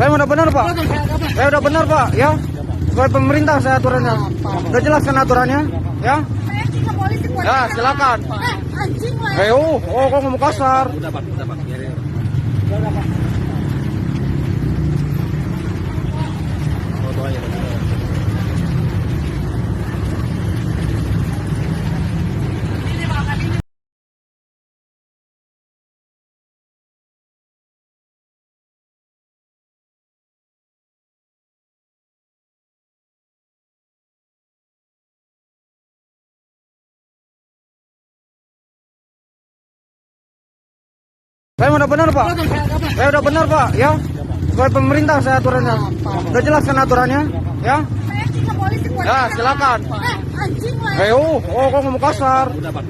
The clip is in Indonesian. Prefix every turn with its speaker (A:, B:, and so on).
A: Saya udah benar Pak. Saya udah benar Pak, ya. Sesuai pemerintah saya aturannya. Udah jelas kan aturannya, ya. Ya silakan. Ayo, kok ngomong kasar. Udah Pak. Saya udah benar Pak. Saya udah benar Pak, ya. Sesuai pemerintah saya aturannya. Udah jelas kan aturannya, ya. Ya silakan. Ayo, kok ngomong kasar. Udah Pak.